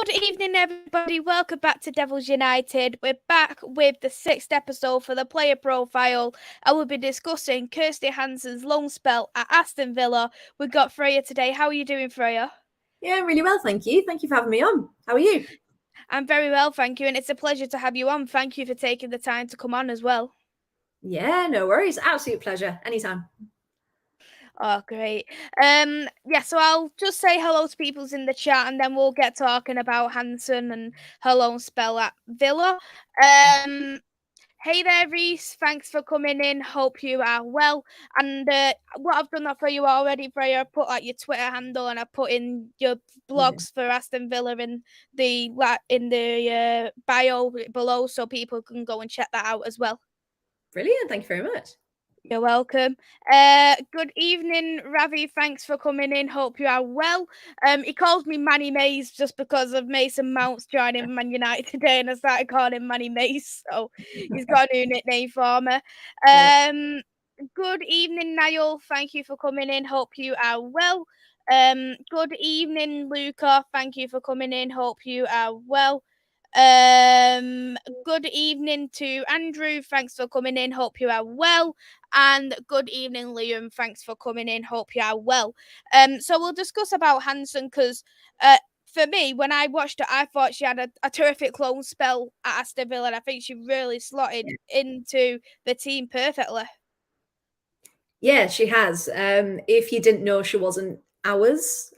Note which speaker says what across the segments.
Speaker 1: Good evening, everybody. Welcome back to Devils United. We're back with the 6th episode for the player profile, and we'll be discussing Kirsty Hanson's loan spell at Aston Villa. We've got Freya today. How are you doing, Freya?
Speaker 2: Yeah, really well, thank you. Thank you for having me on. How are you?
Speaker 1: I'm very well, thank you, and it's a pleasure to have you on. Thank you for taking the time to come on as well.
Speaker 2: Yeah, no worries. Absolute pleasure. Anytime.
Speaker 1: Oh, great. So I'll just say hello to people's in the chat, and then we'll get talking about Hanson and her loan spell at Villa. Hey there, Reese. Thanks for coming in. Hope you are well. And what I've done that for you already, Freya, I put like your Twitter handle and I put in your blogs for Aston Villa in the bio below, so people can go and check that out as well.
Speaker 2: Brilliant. Thank you very much.
Speaker 1: You're welcome. Good evening, Ravi. Thanks for coming in. Hope you are well. He calls me MUFCMais just because of Mason Mounts joining Man United today, and I started calling him MUFCMais, so he's got a new nickname for me. Good evening, Niall. Thank you for coming in. Hope you are well. Good evening, Luca. Thank you for coming in. Hope you are well. Good evening to Andrew. Thanks for coming in. Hope you are well. And good evening, Liam. Thanks for coming in. Hope you are well. So we'll discuss about Hanson because for me, when I watched it, I thought she had a terrific loan spell at Aston Villa. And I think she really slotted into the team perfectly.
Speaker 2: Yeah, she has. If you didn't know she wasn't ours,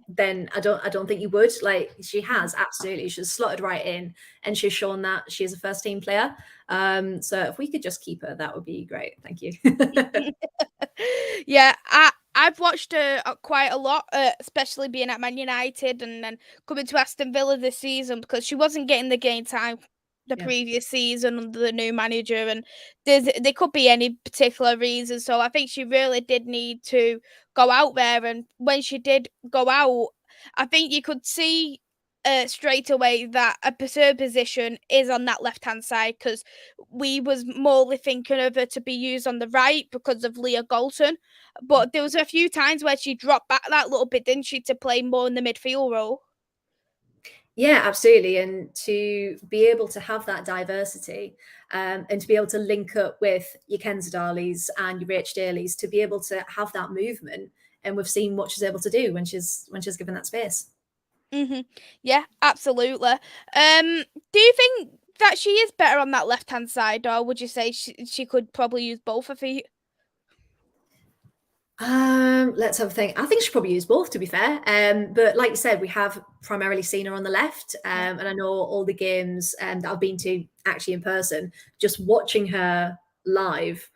Speaker 2: then I don't think you would. Like, she has, absolutely. She's slotted right in, and she's shown that she is a first team player. So if we could just keep her, that would be great. Thank you.
Speaker 1: Yeah, I've watched her quite a lot, especially being at Man United and then coming to Aston Villa this season because she wasn't getting the game time the previous season under the new manager, and there could be any particular reason. So I think she really did need to go out there, and when she did go out, I think you could see straight away that a preserved position is on that left hand side because we was morely thinking of her to be used on the right because of Leah Galton, but there was a few times where she dropped back that little bit, didn't she, to play more in the midfield role.
Speaker 2: Yeah, absolutely. And to be able to have that diversity and to be able to link up with your Kenzadalis and your Rach Dailies, to be able to have that movement. And we've seen what she's able to do when she's given that space.
Speaker 1: Yeah, absolutely. Do you think that she is better on that left-hand side, or would you say she could probably use both her feet?
Speaker 2: Let's have a think. I think she probably use both, to be fair. But like you said, we have primarily seen her on the left. And I know all the games that I've been to actually in person, just watching her live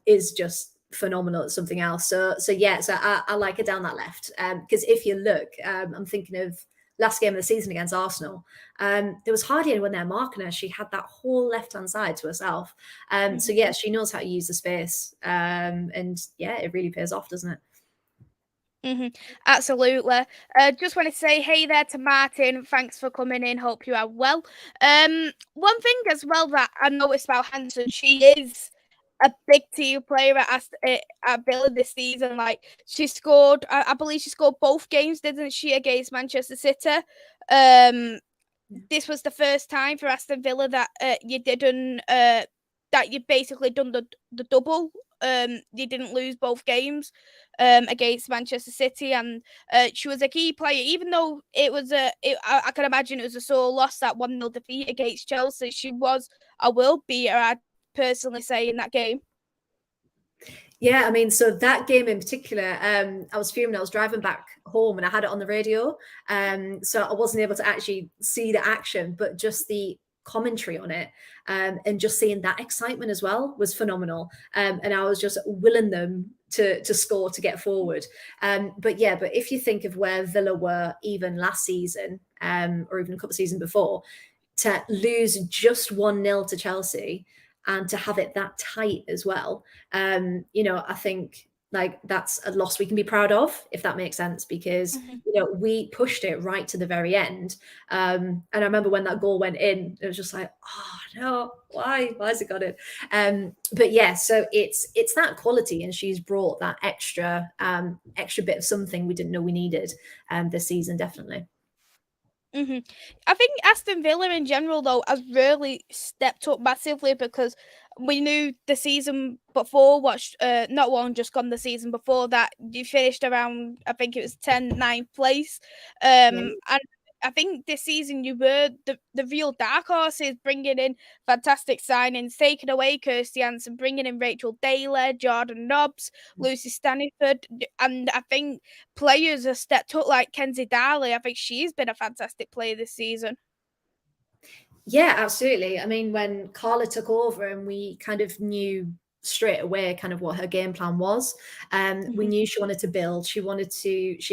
Speaker 2: is just phenomenal. It's something else. So I like her down that left. Because if you look, I'm thinking of last game of the season against Arsenal. There was hardly anyone there marking her. She had that whole left-hand side to herself. So yeah, she knows how to use the space. And yeah, it really pays off, doesn't it?
Speaker 1: Absolutely. Just want to say hey there to Martin. Thanks for coming in. Hope you are well. One thing as well that I noticed about Hanson, she is a big team player at Villa this season. Like, she scored, I believe she scored both games, didn't she, against Manchester City? This was the first time for Aston Villa that you didn't that you basically done the double. You didn't lose both games against Manchester City, and she was a key player. Even though it was I can imagine it was a sore loss, that 1-0 defeat against Chelsea. She was a world beater, I'd personally say, in that game.
Speaker 2: Yeah, I mean, so that game in particular, I was fuming. I was driving back home and I had it on the radio, so I wasn't able to actually see the action, but just the commentary on it, and just seeing that excitement as well was phenomenal. And I was just willing them to score, to get forward. But if you think of where Villa were even last season, or even a couple of seasons before, to lose just 1-0 to Chelsea and to have it that tight as well, I think like that's a loss we can be proud of, if that makes sense, because we pushed it right to the very end. And I remember when that goal went in, it was just like, oh no, why has it got in? But yeah, so it's that quality, and she's brought that extra bit of something we didn't know we needed this season, definitely.
Speaker 1: I think Aston Villa in general, though, has really stepped up massively because we knew the season before, not one just gone the season before that, you finished around, I think it was 9th place.
Speaker 2: Yeah.
Speaker 1: And I think this season you were the real dark horses, bringing in fantastic signings, taking away Kirsty Hanson, bringing in Rachel Daly, Jordan Nobbs, Lucy Staniford, and I think players have stepped up like Kenzie Darley. I think she's been a fantastic player this season.
Speaker 2: Yeah, absolutely. I mean, when Carla took over and we kind of knew straight away kind of what her game plan was, we knew she wanted to build. She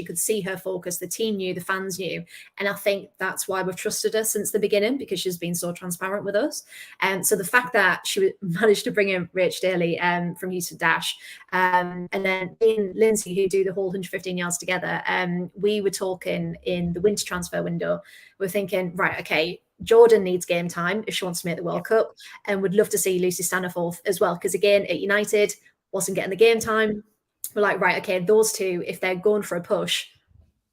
Speaker 2: could see her focus. The team knew, the fans knew. And I think that's why we've trusted her since the beginning, because she's been so transparent with us. And so the fact that she managed to bring in Rach Daly from Houston Dash, and then in Lindsay, who do the whole 115 yards together, we were talking in the winter transfer window. We're thinking, right, okay, Jordan needs game time if she wants to make the World Cup, and would love to see Lucy Staniforth as well, because again, at United, wasn't getting the game time. We're like, right, okay, those two, if they're going for a push,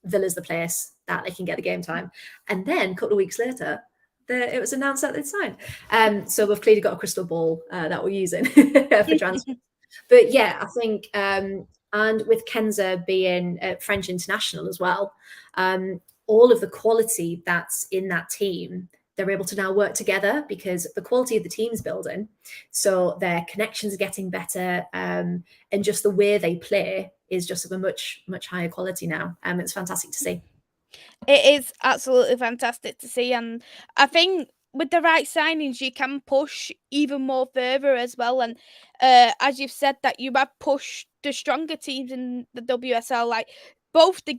Speaker 2: Villa's the place that they can get the game time. And then a couple of weeks later, it was announced that they'd signed. So we've clearly got a crystal ball that we're using for transfer. But yeah, I think, and with Kenza being French international as well, all of the quality that's in that team, they're able to now work together because the quality of the team's building. So their connections are getting better, and just the way they play is just of a much, much higher quality now. It's fantastic to see.
Speaker 1: It is absolutely fantastic to see. And I think with the right signings, you can push even more further as well. And as you've said, that you have pushed the stronger teams in the WSL, like both the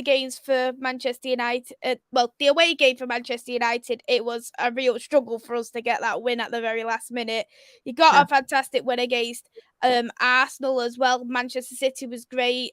Speaker 1: games for Manchester United, the away game for Manchester United, it was a real struggle for us to get that win at the very last minute. You got a fantastic win against Arsenal as well. Manchester City was great.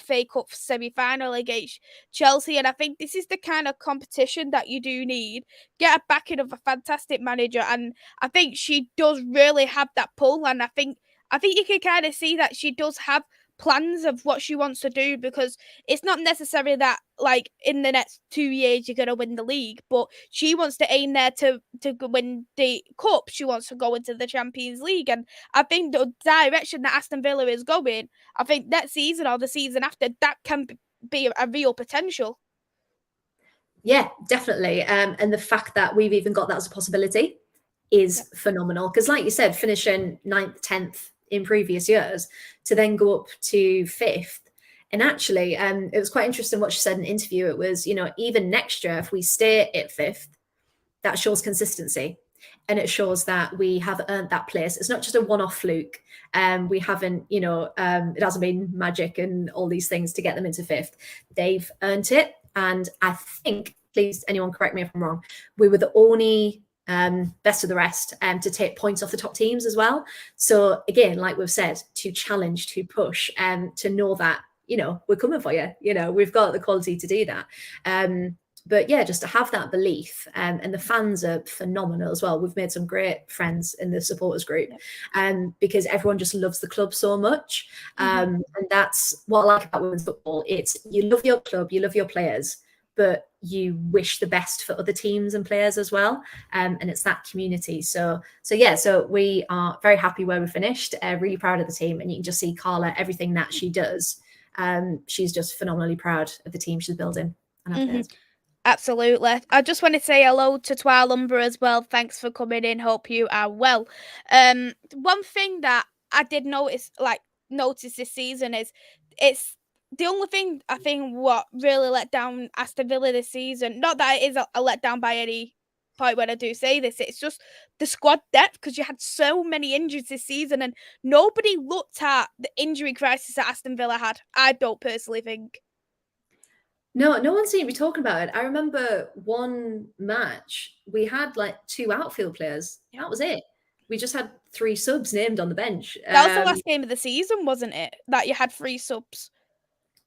Speaker 1: FA Cup semi-final against Chelsea, and I think this is the kind of competition that you do need. Get a backing of a fantastic manager, and I think she does really have that pull. And I think you can kind of see that she does have plans of what she wants to do, because it's not necessarily that like in the next 2 years you're going to win the league, but she wants to aim there to win the cup. She wants to go into the Champions League, and I think the direction that Aston Villa is going, I think that season or the season after, that can be a real potential.
Speaker 2: Yeah, definitely. And the fact that we've even got that as a possibility is phenomenal, because like you said, finishing 9th, 10th in previous years to then go up to 5th. And actually, it was quite interesting what she said in an interview. It was, even next year, if we stay at 5th, that shows consistency. And it shows that we have earned that place. It's not just a one-off fluke. We haven't, it hasn't been magic and all these things to get them into 5th. They've earned it. And I think, please, anyone correct me if I'm wrong, we were the only best of the rest to take points off the top teams as well. So again, like we've said, to challenge, to push, to know that, we're coming for you. We've got the quality to do that. But yeah, just to have that belief, and the fans are phenomenal as well. We've made some great friends in the supporters group, because everyone just loves the club so much. And that's what I like about women's football. It's, you love your club, you love your players, but you wish the best for other teams and players as well. And it's that community. So we are very happy where we finished, really proud of the team. And you can just see Carla, everything that she does. She's just phenomenally proud of the team she's building and our players.
Speaker 1: Absolutely. I just want to say hello to Twalumber as well. Thanks for coming in. Hope you are well. One thing that I did notice this season is it's the only thing I think what really let down Aston Villa this season. Not that it is a letdown by any point when I do say this. It's just the squad depth, because you had so many injuries this season and nobody looked at the injury crisis that Aston Villa had. I don't personally think.
Speaker 2: No one seemed to be talking about it. I remember one match, we had like 2 outfield players. That was it. We just had 3 subs named on the bench.
Speaker 1: That was the last game of the season, wasn't it? That you had 3 subs.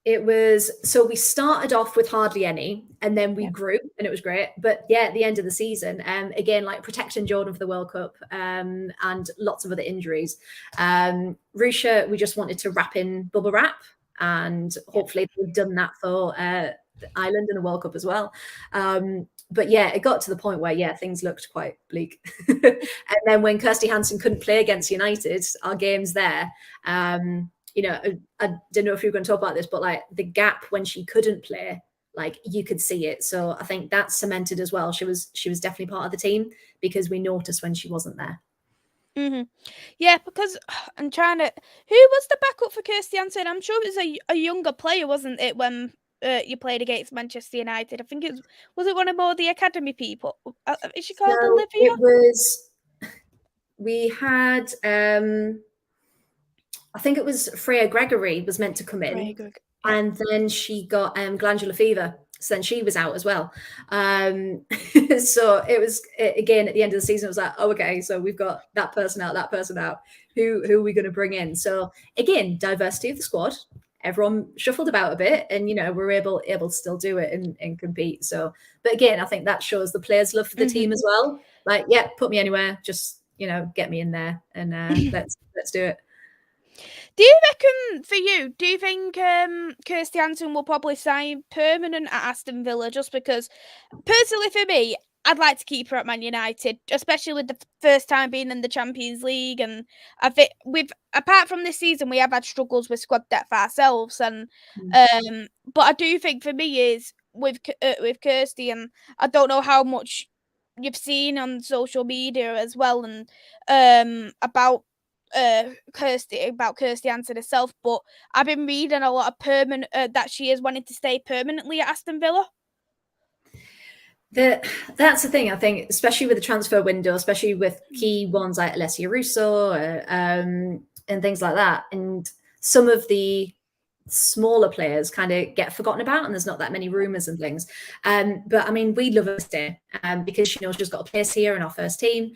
Speaker 2: It was, so we started off with hardly any, and then we grew, and it was great. But yeah, at the end of the season, again, like protecting Jordan for the World Cup, and lots of other injuries. Rusha, we just wanted to wrap in bubble wrap, and hopefully we've done that for Ireland in the World Cup as well. But yeah, it got to the point where things looked quite bleak. And then when Kirsty Hanson couldn't play against United, our games there, you know, I don't know if you're going to talk about this, but like the gap when she couldn't play, like you could see it. So I think that's cemented as well. She was definitely part of the team because we noticed when she wasn't there.
Speaker 1: Yeah, because I'm trying to. Who was the backup for Kirsty Hanson? I'm sure it was a younger player, wasn't it? When you played against Manchester United, I think it was it one of more the academy people? Is she called Olivia?
Speaker 2: It was. We had. I think it was Freya Gregory was meant to come in, and then she got glandular fever. So then she was out as well. So it was, again, at the end of the season, it was like, oh, okay, so we've got that person out. Who are we going to bring in? So again, diversity of the squad. Everyone shuffled about a bit, and you know, we're able to still do it and compete. So, but again, I think that shows the players' love for the team as well. Like, yeah, put me anywhere, just, you know, get me in there, and let's do it.
Speaker 1: Do you reckon, for you, do you think Kirsty Hanson will probably sign permanent at Aston Villa? Just because, personally for me, I'd like to keep her at Man United, especially with the first time being in the Champions League. And I think apart from this season, we have had struggles with squad depth ourselves. And but I do think for me is with Kirsty, and I don't know how much you've seen on social media as well, and about Kirsty Hanson herself, but I've been reading a lot of permanent that she is wanting to stay permanently at Aston Villa.
Speaker 2: That's the thing, I think, especially with the transfer window, especially with key ones like Alessia Russo and things like that, and some of the smaller players kind of get forgotten about, and there's not that many rumours and things. But I mean, we love her to stay because she knows she's got a place here in our first team.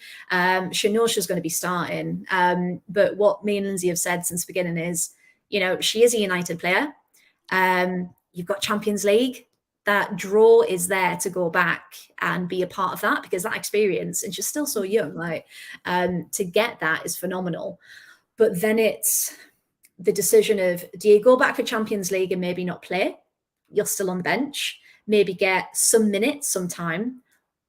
Speaker 2: She knows she's going to be starting. But what me and Lindsay have said since the beginning is, you know, she is a United player. You've got Champions League. That draw is there to go back and be a part of that, because that experience, and she's still so young, like to get that is phenomenal. But then it's the decision of, do you go back for Champions League and maybe not play? You're still on the bench, maybe get some minutes, some time,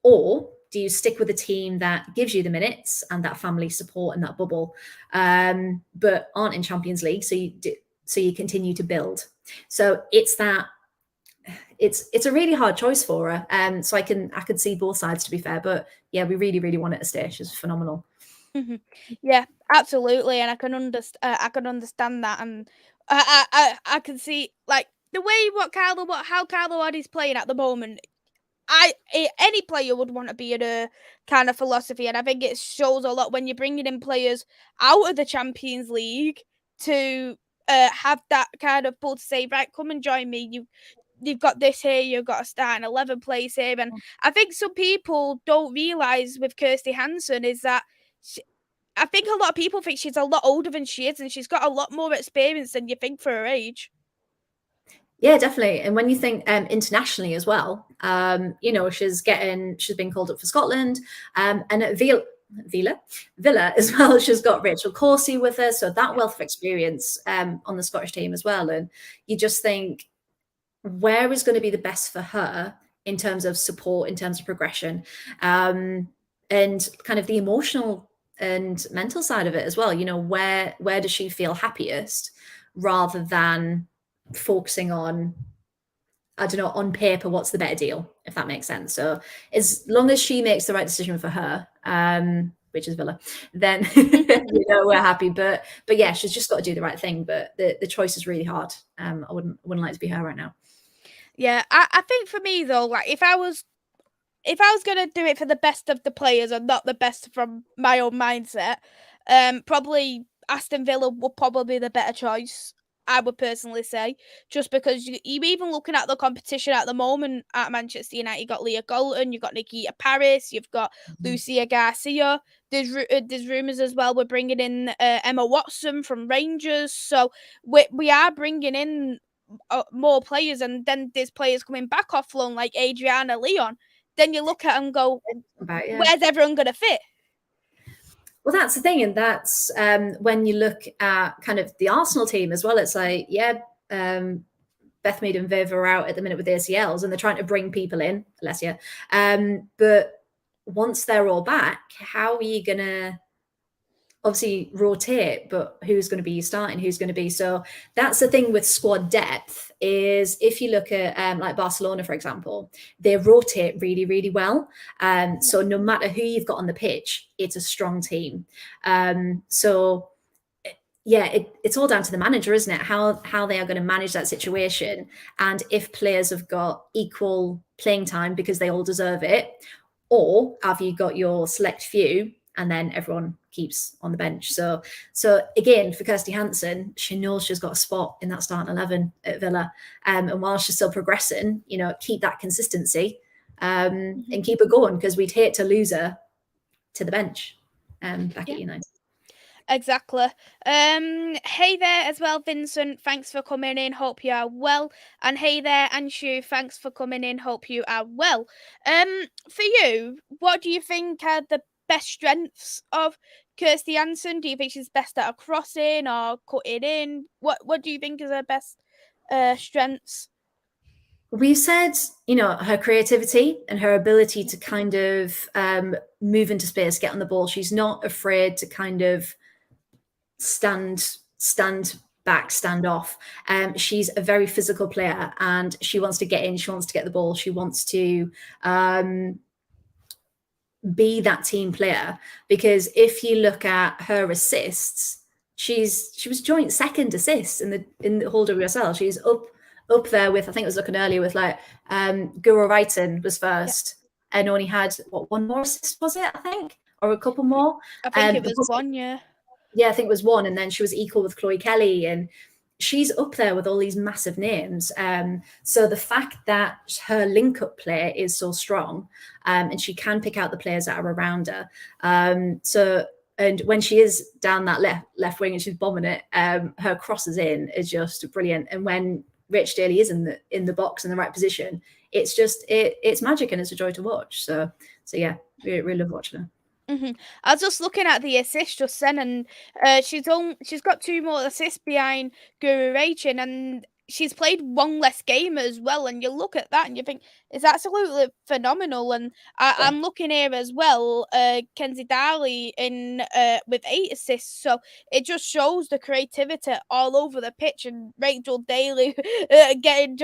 Speaker 2: or do you stick with a team that gives you the minutes and that family support and that bubble, but aren't in Champions League, so you continue to build? So it's that. It's a really hard choice for her. So I could see both sides, to be fair, but yeah, we really, really want her to stay. She's phenomenal.
Speaker 1: Yeah, absolutely, and I can understand that, and I can see like the way how Carlo Waddy's playing at the moment. Any player would want to be in a kind of philosophy, and I think it shows a lot when you're bringing in players out of the Champions League to have that kind of pull to say, right, come and join me. You've got this here, you've got a starting 11 place here. And I think some people don't realise with Kirsty Hanson is that I think a lot of people think she's a lot older than she is, and she's got a lot more experience than you think for her age.
Speaker 2: Yeah, definitely. And when you think internationally as well, you know, she's been called up for Scotland, and at Villa as well. She's got Rachel Corsie with her, so that wealth of experience on the Scottish team as well. And you just think, where is going to be the best for her in terms of support, in terms of progression, and kind of the emotional and mental side of it as well? You know, where does she feel happiest, rather than focusing on, I don't know, on paper, what's the better deal, if that makes sense. So as long as she makes the right decision for her, which is Villa, then you know, we're happy. But yeah, she's just got to do the right thing. But the choice is really hard. I wouldn't like to be her right now.
Speaker 1: Yeah, I think for me though, like if I was gonna do it for the best of the players and not the best from my own mindset, probably Aston Villa would probably be the better choice, I would personally say, just because you're even looking at the competition at the moment at Manchester United. You've got Leah Golden, you've got Nikita Paris, you've got Lucia Garcia. There's rumours as well we're bringing in Emma Watson from Rangers. So we are bringing in more players, and then there's players coming back off loan like Adriana Leon. Then you look at them and go, where's everyone going to fit?
Speaker 2: Well, that's the thing. And that's when you look at kind of the Arsenal team as well. It's like, Beth Mead and Viv are out at the minute with ACLs, and they're trying to bring people in, Alessia. But once they're all back, how are you gonna obviously rotate, but who's going to be starting, who's going to be? So that's the thing with squad depth, is if you look at like Barcelona, for example, they rotate really, really well. So no matter who you've got on the pitch, it's a strong team. So yeah, it's all down to the manager, isn't it? How they are going to manage that situation, and if players have got equal playing time because they all deserve it, or have you got your select few and then everyone keeps on the bench? So again, for Kirsty Hanson, she knows she's got a spot in that starting 11 at Villa, and while she's still progressing, keep that consistency, and keep her going, because we'd hate to lose her to the bench back at United.
Speaker 1: Exactly. Hey there as well, Vincent. Thanks for coming in. Hope you are well. And hey there, Anshu. Thanks for coming in. Hope you are well. For you, what do you think are the best strengths of Kirsty Hanson? Do you think she's best at a crossing or cutting in? What do you think is her best strengths?
Speaker 2: We've said, her creativity and her ability to kind of move into space, get on the ball. She's not afraid to kind of stand back, stand off. She's a very physical player, and she wants to get in, she wants to get the ball, she wants to be that team player. Because if you look at her assists, she was joint second assists in the whole WSL. She's up there with, I think I was looking earlier with like Guro Reiten was first, and only had one more assist, was it, I think, or a couple more?
Speaker 1: I think it was one, yeah,
Speaker 2: I think it was one, and then she was equal with Chloe Kelly, and she's up there with all these massive names. So the fact that her link-up play is so strong, and she can pick out the players that are around her. And when she is down that left wing and she's bombing it, her crosses in is just brilliant. And when Rich Daly is in the box in the right position, it's just it's magic, and it's a joy to watch. So yeah, really love watching her.
Speaker 1: I was just looking at the assists just then, and she's got 2 more assists behind Guru Rachin, and she's played one less game as well. And you look at that and you think it's absolutely phenomenal. And I'm looking here as well, Kenzie Darley in with 8 assists. So it just shows the creativity all over the pitch, and Rachel Daly getting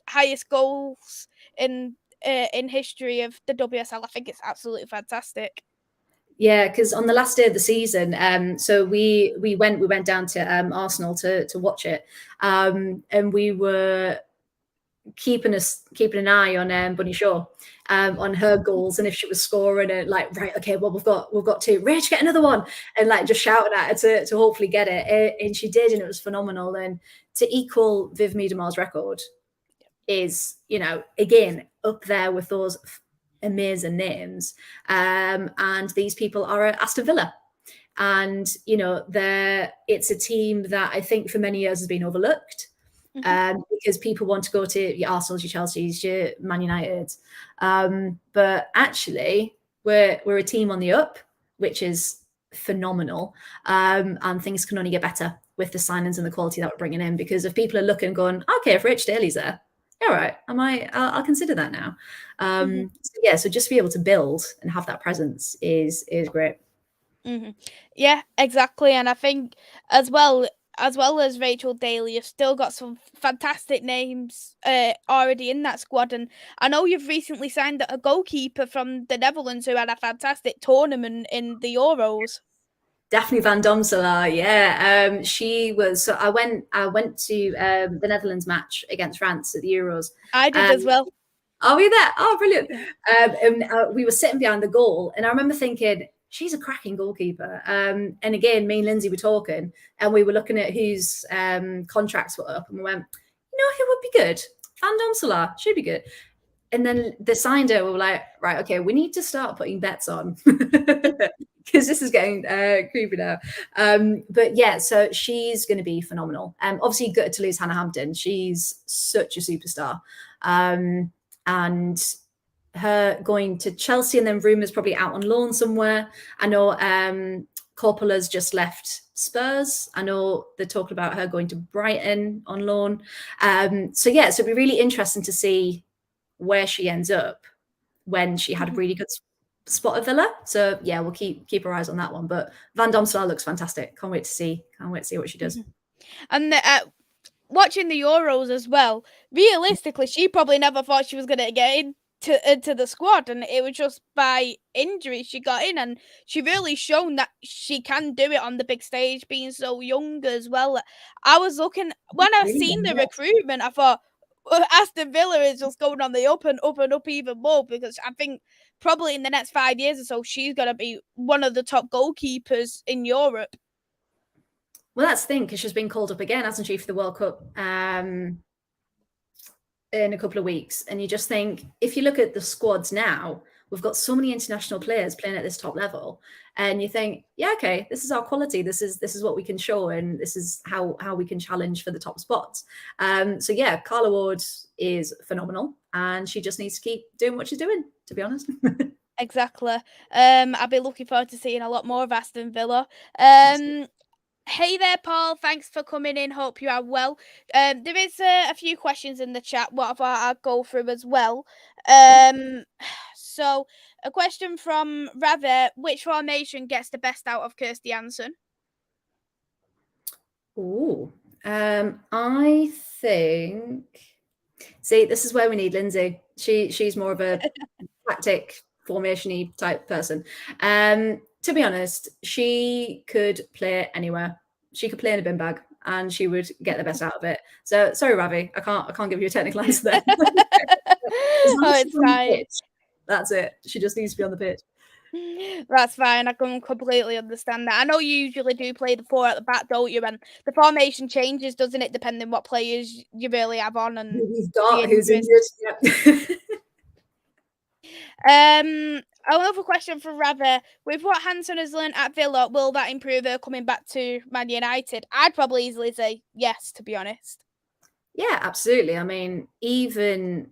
Speaker 1: highest goals in history of the WSL. I think it's absolutely fantastic.
Speaker 2: Yeah, because on the last day of the season, so we went down to Arsenal to watch it, and we were keeping an eye on Bunny Shaw, on her goals, and if she was scoring, and like, right, okay, well, we've got 2, Rach, get another one, and like just shouting at her to hopefully get it, and she did, and it was phenomenal. And to equal Viv Miedemar's record is, again, up there with those amazing names. And these people are at Aston Villa, and it's a team that I think for many years has been overlooked, because people want to go to your Arsenal's, your Chelsea's, your Man United, but actually we're a team on the up, which is phenomenal, and things can only get better with the signings and the quality that we're bringing in. Because if people are looking and going, okay, if Rich Daly's there, all right, I'll consider that now. So just to be able to build and have that presence is great.
Speaker 1: Yeah, exactly. And I think as well as Rachel Daly, you've still got some fantastic names already in that squad. And I know you've recently signed a goalkeeper from the Netherlands who had a fantastic tournament in the Euros.
Speaker 2: Daphne van Domselaar, yeah. She was. So I went to the Netherlands match against France at the Euros.
Speaker 1: I did as well.
Speaker 2: Are we there? Oh, brilliant. And we were sitting behind the goal, and I remember thinking, she's a cracking goalkeeper. And again, me and Lindsay were talking, and we were looking at whose contracts were up, and we went, who would be good? Van Domselaar, she'd be good. And then they signed her. We were like, right, okay, we need to start putting bets on, because this is getting creepy now. But yeah, so she's going to be phenomenal. Obviously, good to lose Hannah Hampton. She's such a superstar. And her going to Chelsea, and then rumours probably out on loan somewhere. I know Corpola's just left Spurs. I know they're talking about her going to Brighton on loan. So it'd be really interesting to see where she ends up when she had a really good spot at Villa. So yeah, we'll keep our eyes on that one. But Van Domselaar looks fantastic. Can't wait to see what she does.
Speaker 1: And watching the Euros as well, realistically, she probably never thought she was going to get into the squad, and it was just by injury she got in, and she really shown that she can do it on the big stage, being so young as well. I was looking when I seen the recruitment, I thought Aston Villa is just going on the up and up and up even more, because I think probably in the next 5 years or so she's going to be one of the top goalkeepers in Europe.
Speaker 2: Well, that's the thing, because she's been called up again, hasn't she, for the World Cup in a couple of weeks. And you just think, if you look at the squads now, we've got so many international players playing at this top level, and you think, yeah, okay, this is our quality. This is what we can show, and this is how we can challenge for the top spots. So yeah, Carla Ward is phenomenal, and she just needs to keep doing what she's doing, to be honest.
Speaker 1: Exactly. I'll be looking forward to seeing a lot more of Aston Villa. Hey there, Paul. Thanks for coming in. Hope you are well. There is a few questions in the chat. What I'll go through as well. So, a question from Ravi: which formation gets the best out of Kirsty Hanson?
Speaker 2: Oh, I think. See, this is where we need Lindsay. She's more of a tactic formation-y type person. To be honest, she could play anywhere. She could play in a bin bag, and she would get the best out of it. So sorry, Ravi, I can't give you a technical answer there.
Speaker 1: It's fine.
Speaker 2: That's it. She just needs to be on the pitch.
Speaker 1: That's fine. I can completely understand that. I know you usually do play the 4 at the back, don't you? And the formation changes, doesn't it, depending what players you really have on and
Speaker 2: who's got, who's injured.
Speaker 1: Yeah. Another question for Ravi: with what Hanson has learned at Villa, will that improve her coming back to Man United? I'd probably easily say yes, to be honest.
Speaker 2: Yeah, absolutely. I mean, even,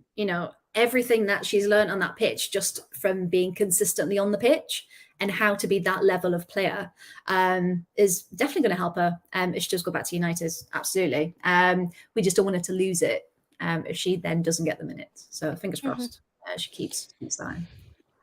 Speaker 2: everything that she's learned on that pitch, just from being consistently on the pitch and how to be that level of player, is definitely going to help her if she does go back to United. Absolutely. We just don't want her to lose it if she then doesn't get the minutes. So fingers crossed she keeps that.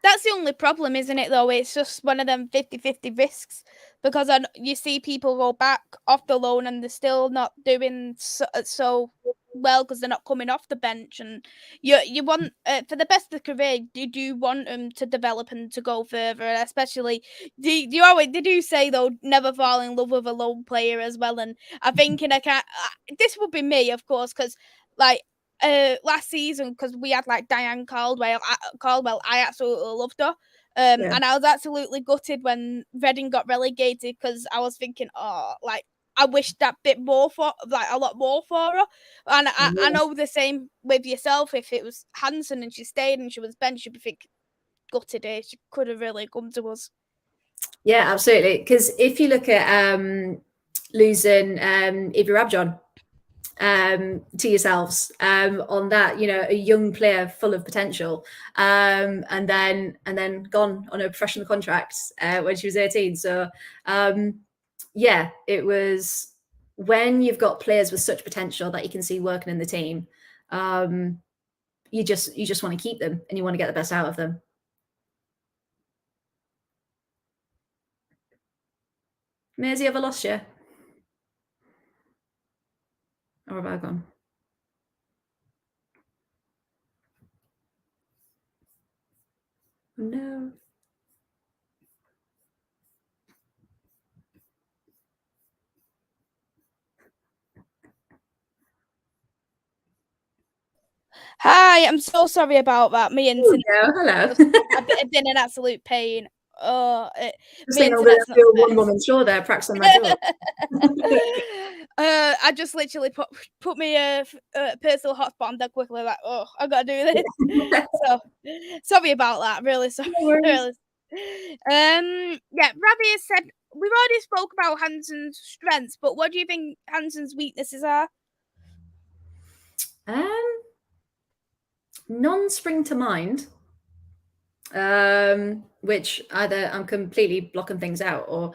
Speaker 1: That's the only problem, isn't it, though? It's just one of them 50-50 risks, because you see people go back off the loan and they're still not doing so well because they're not coming off the bench. And you want, for the best of the career, you do want them to develop and to go further, especially, they do say, though, never fall in love with a loan player as well. And I think this would be me, of course, because, like, last season, because we had like Diane Caldwell, I absolutely loved her. And I was absolutely gutted when Reading got relegated, because I was thinking, I wish that bit more for, like, a lot more for her. And I know the same with yourself. If it was Hanson and she stayed and she was benched, you'd be thinking, gutted her. She could have really come to us.
Speaker 2: Yeah, absolutely. Because if you look at losing Evie Rabjon to yourselves on that, a young player full of potential, and then gone on a professional contract when she was 18. So yeah, it was, when you've got players with such potential that you can see working in the team, you just want to keep them and you want to get the best out of them. Maisy, have I lost you? Or have I gone? No.
Speaker 1: Hi, I'm so sorry about that. Me and
Speaker 2: hello.
Speaker 1: I've been an absolute pain.
Speaker 2: Just think I'm going to do a one-woman show there, practicing my job.
Speaker 1: I just literally put my personal hotspot on dead quickly, like, I gotta do this. So sorry about that. Really sorry.
Speaker 2: No worries.
Speaker 1: Yeah, Ravi has said we've already spoke about Hanson's strengths, but what do you think Hanson's weaknesses are?
Speaker 2: None spring to mind. which either I'm completely blocking things out or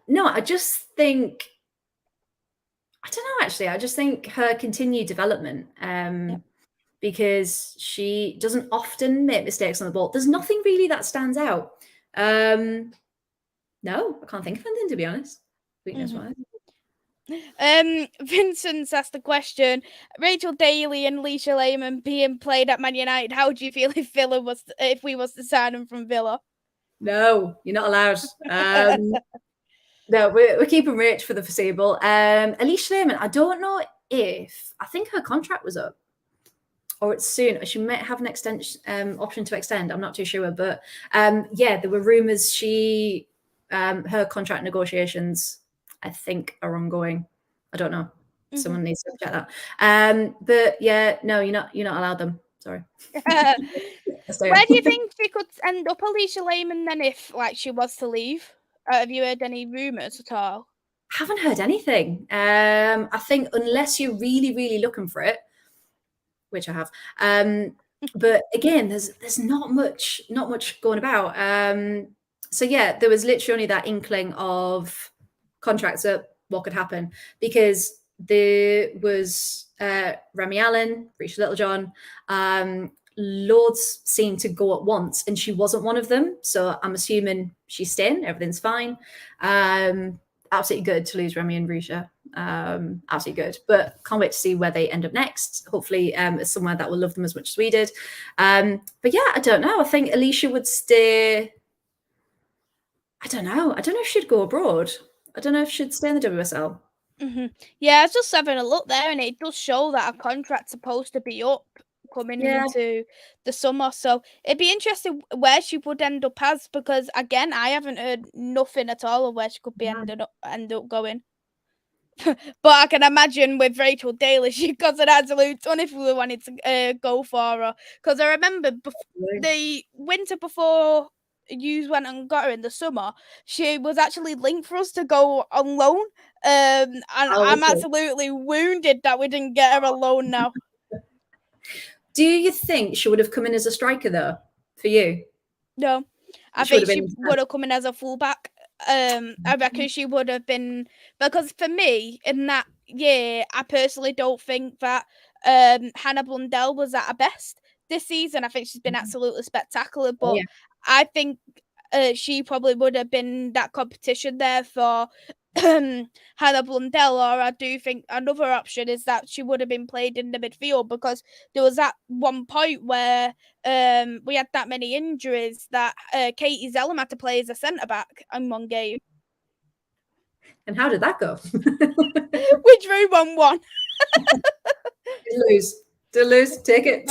Speaker 2: no, I just think I don't know actually. I just think her continued development because she doesn't often make mistakes on the ball. There's nothing really that stands out. No, I can't think of anything to be honest. Weakness wise.
Speaker 1: Vincent's asked the question: Rachel Daly and Leisha Lehman being played at Man United. How do you feel if we was to sign them from Villa?
Speaker 2: No, you're not allowed. No, we're keeping Rach for the foreseeable. Alicia Lehman, I don't know if I think her contract was up or it's soon. She might have an extension option to extend. I'm not too sure, but yeah, there were rumors her contract negotiations I think are ongoing. I don't know. Someone needs to check that. But yeah, no, you're not allowed them. Sorry.
Speaker 1: Where do you think she could end up, Alicia Lehman, then, if like she was to leave? Have you heard any rumours at all?
Speaker 2: Haven't heard anything. I think unless you're really, really looking for it, which I have. But again, there's not much going about. So yeah, there was literally only that inkling of contracts up, what could happen, because there was Remy Allen, Risha Littlejohn, loads seemed to go at once, and she wasn't one of them. So I'm assuming she's staying. Everything's fine. Absolutely good to lose Remy and Risha. Absolutely good, but can't wait to see where they end up next. Hopefully it's somewhere that will love them as much as we did. But yeah, I don't know. I think Alicia would stay. I don't know if she'd go abroad. I don't know if she'd stay in the WSL.
Speaker 1: Yeah, I was just having a look there, and it does show that her contract's supposed to be up coming into the summer. So it'd be interesting where she would end up as, because again, I haven't heard nothing at all of where she could be end up going. But I can imagine with Rachel Daly, she got an absolute ton if we wanted to go for her. Because I remember the winter before you went and got her in the summer, she was actually linked for us to go on loan. And I'm absolutely wounded that we didn't get her on loan now.
Speaker 2: Do you think she would have come in as a striker though, for you?
Speaker 1: No, I think she would have come in as a fullback. I reckon she would have been, because for me in that year, I personally don't think that Hannah Blundell was at her best this season. I think she's been absolutely spectacular, but I think she probably would have been that competition there for Hannah Blundell. Or I do think another option is that she would have been played in the midfield, because there was that one point where we had that many injuries that Katie Zellum had to play as a centre back in one game.
Speaker 2: And how did that go?
Speaker 1: We drew 1-1.
Speaker 2: Did lose. Take it.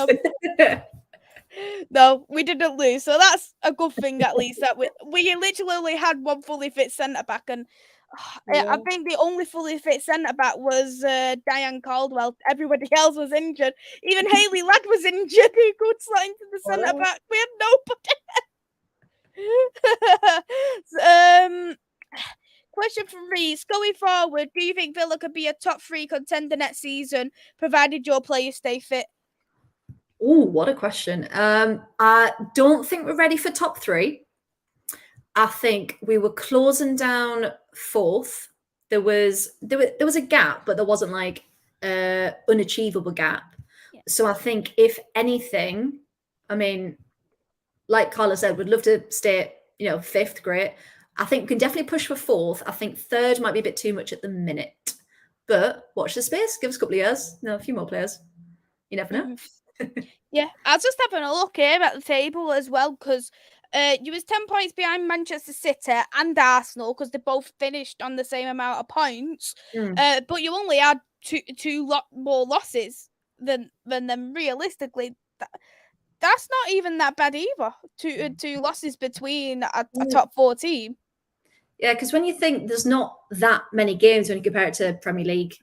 Speaker 1: No, we didn't lose, so that's a good thing at least. That we literally only had one fully fit centre back, and I think the only fully fit centre back was Diane Caldwell. Everybody else was injured. Even Hayley Ladd was injured, who could slot into the centre back. We had nobody. Question from Reese: going forward, do you think Villa could be a top 3 contender next season, provided your players stay fit?
Speaker 2: Oh, what a question. I don't think we're ready for top 3. I think we were closing down 4th. There was a gap, but there wasn't like an unachievable gap. Yeah. So I think if anything, I mean, like Carla said, we'd love to stay, 5th, great. I think we can definitely push for 4th. I think 3rd might be a bit too much at the minute, but watch the space. Give us a couple of years. A few more players. You never know.
Speaker 1: Yeah, I was just having a look here at the table as well, because you was 10 points behind Manchester City and Arsenal, because they both finished on the same amount of points. But you only had two more losses than them. Realistically, that's not even that bad either. Two losses between a top 4 team.
Speaker 2: Yeah, because when you think there's not that many games when you compare it to Premier League,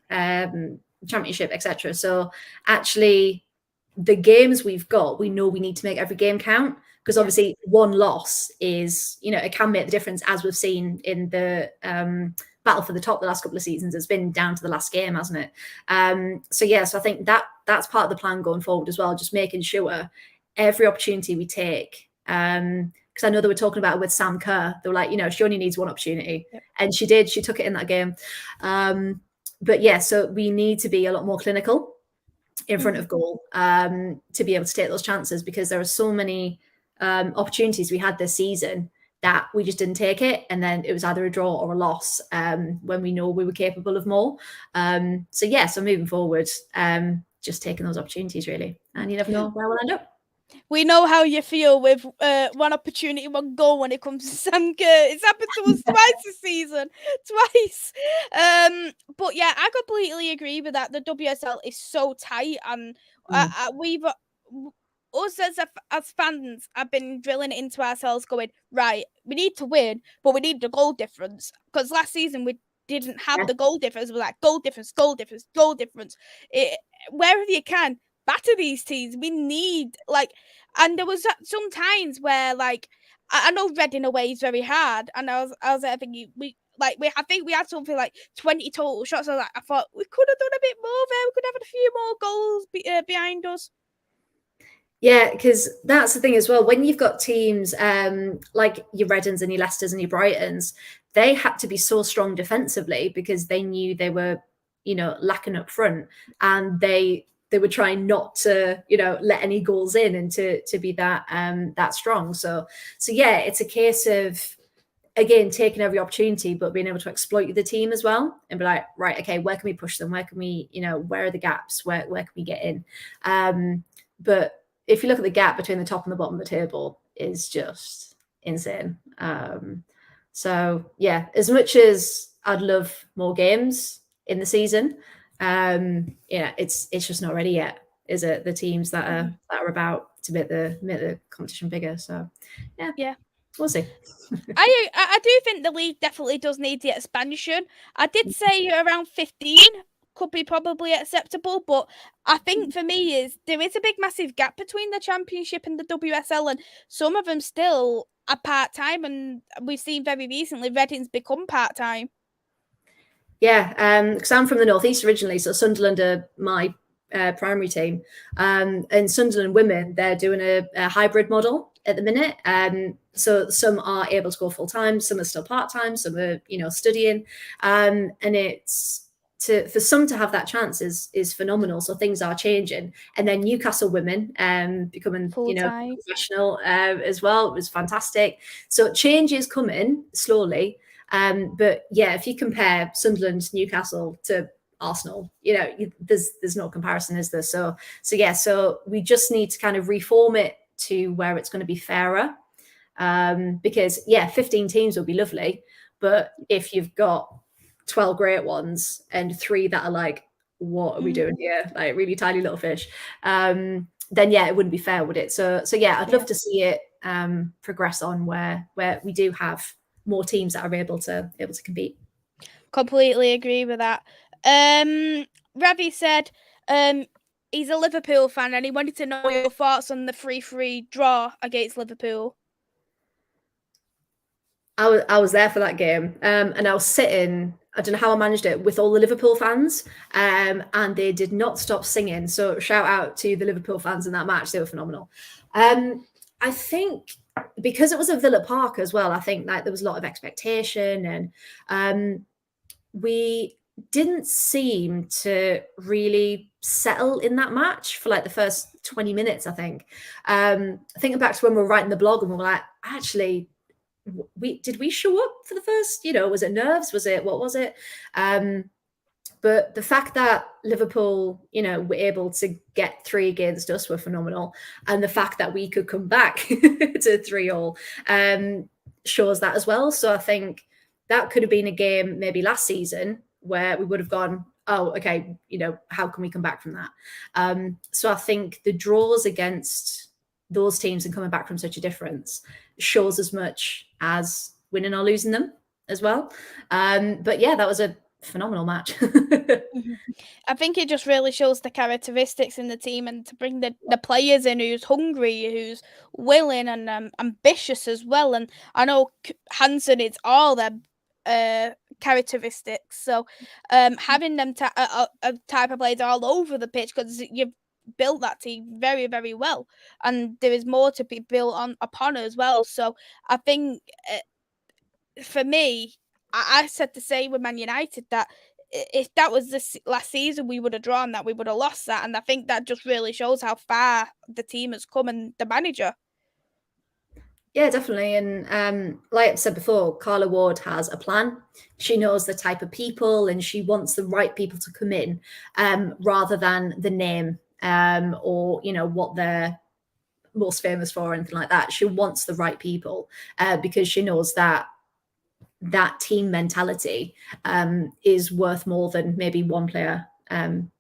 Speaker 2: Championship, etc. So actually, the games we've got, we know we need to make every game count, because obviously one loss is, it can make the difference, as we've seen in the battle for the top the last couple of seasons. It's been down to the last game, hasn't it? So I think that's part of the plan going forward as well, just making sure every opportunity we take Because I know they were talking about it with Sam Kerr. They were like, she only needs one opportunity.
Speaker 1: Yep.
Speaker 2: And she did. She took it in that game. But yeah, so we need to be a lot more clinical in front of goal to be able to take those chances, because there are so many opportunities we had this season that we just didn't take it, and then it was either a draw or a loss when we know we were capable of more. So moving forward, just taking those opportunities really, and you never know where we'll end up.
Speaker 1: We know how you feel with one opportunity, one goal when it comes to Sam Kerr. It's happened to us twice this season. Twice. But yeah, I completely agree with that. The WSL is so tight, and we've us as fans have been drilling it into ourselves, going, right, we need to win, but we need the goal difference. Because last season we didn't have the goal difference. We're like, goal difference, goal difference, goal difference. Wherever you can, batter these teams. We need, and there was some times where, I know Reading away is very hard, and I was thinking I think we had something like 20 total shots. I thought we could have done a bit more there. We could have had a few more goals behind us.
Speaker 2: Yeah, because that's the thing as well. When you've got teams like your Reddens and your Leicesters and your Brightons, they had to be so strong defensively because they knew they were, lacking up front, and they were trying not to, let any goals in, and to be that strong. So yeah, it's a case of, again, taking every opportunity, but being able to exploit the team as well, and be like, right, okay, where can we push them? Where can we, where are the gaps? Where can we get in? But if you look at the gap between the top and the bottom of the table, is just insane. So yeah, as much as I'd love more games in the season, it's just not ready yet, is it? The teams that are about to make the competition bigger. So yeah, we'll see.
Speaker 1: I do think the league definitely does need the expansion. I did say around 15 could be probably acceptable, but I think for me there is a big massive gap between the Championship and the WSL, and some of them still are part-time, and we've seen very recently Reading's become part-time.
Speaker 2: Yeah, because I'm from the Northeast originally, so Sunderland are my primary team, and Sunderland women, they're doing a hybrid model at the minute. So some are able to go full-time, some are still part-time, some are studying, and it's for some to have that chance is phenomenal. So things are changing, and then Newcastle women becoming
Speaker 1: full-time,
Speaker 2: professional as well. It was fantastic. So change is coming slowly, but yeah, if you compare Sunderland, Newcastle to Arsenal, there's no comparison, is there? So yeah, so we just need to kind of reform it to where it's going to be fairer, because 15 teams would be lovely, but if you've got 12 great ones and 3 that are like, what are we doing here, like really tiny little fish, then yeah, it wouldn't be fair, would it? So yeah, I'd love to see it progress on where we do have more teams that are able to compete.
Speaker 1: Completely agree with that. Ravi said he's a Liverpool fan, and he wanted to know your thoughts on the 3-3 draw against Liverpool.
Speaker 2: I was there for that game, and I was sitting, I don't know how I managed it, with all the Liverpool fans, and they did not stop singing. So shout out to the Liverpool fans in that match. They were phenomenal. I think because it was at Villa Park as well, I think like there was a lot of expectation, and we didn't seem to really settle in that match for like the first 20 minutes, I think. Thinking back to when we were writing the blog and we were like, actually, did we show up for the first, was it nerves? What was it? But the fact that Liverpool, were able to get 3 against us were phenomenal. And the fact that we could come back to 3-3 shows that as well. So I think that could have been a game maybe last season where we would have gone, oh, okay, how can we come back from that? So I think the draws against those teams and coming back from such a difference shows as much as winning or losing them as well. But yeah, that was a phenomenal match.
Speaker 1: I think it just really shows the characteristics in the team, and to bring the players in who's hungry, who's willing and ambitious as well. And I know Hanson, it's all their characteristics. So having them type of players all over the pitch, because built that team very, very well, and there is more to be built upon as well. So I think for me, I said the same with Man United, that if that was the last season, we would have drawn that, we would have lost that, and I think that just really shows how far the team has come and the manager.
Speaker 2: Yeah, definitely. And like I said before, Carla Ward has a plan. She knows the type of people, and she wants the right people to come in, rather than the name, or what they're most famous for or anything like that. She wants the right people, because she knows that team mentality is worth more than maybe one player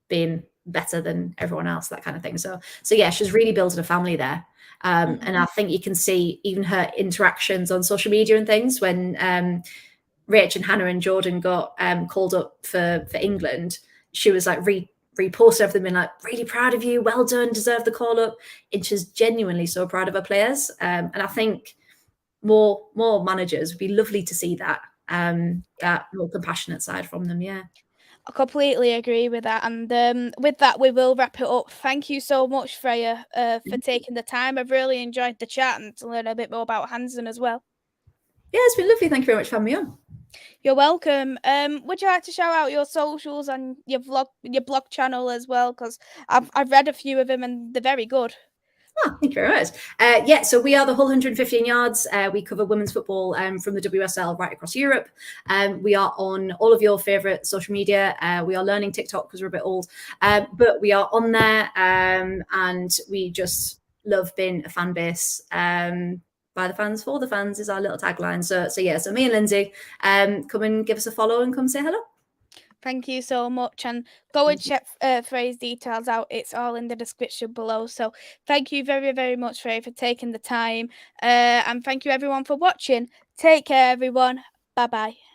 Speaker 2: being better than everyone else, that kind of thing. So yeah, she's really building a family there. And I think you can see even her interactions on social media and things when Rach and Hannah and Jordan got called up for England. She was like reposted everything, being like, really proud of you, well done, deserve the call up. And she's genuinely so proud of her players. And I think more managers would be lovely to see that more compassionate side from them. Yeah,
Speaker 1: I completely agree with that. And with that, we will wrap it up. Thank you so much, Freya, for taking the time. I've really enjoyed the chat and to learn a bit more about Hanson as well.
Speaker 2: Yeah, it's been lovely. Thank you very much for having me on.
Speaker 1: You're welcome. Would you like to shout out your socials and your blog channel as well? Because I've read a few of them and they're very good.
Speaker 2: Oh, thank you very much. Yeah, so we are the Hull 115 Yards. We cover women's football from the WSL right across Europe. We are on all of your favourite social media. We are learning TikTok because we're a bit old, but we are on there, and we just love being a fan base. By the fans, for the fans is our little tagline. So yeah, so me and Lindsay, come and give us a follow and come say hello.
Speaker 1: Thank you so much, and go and check Freya's details out. It's all in the description below. So thank you very, very much, Freya, for taking the time, and thank you everyone for watching. Take care, everyone. Bye bye.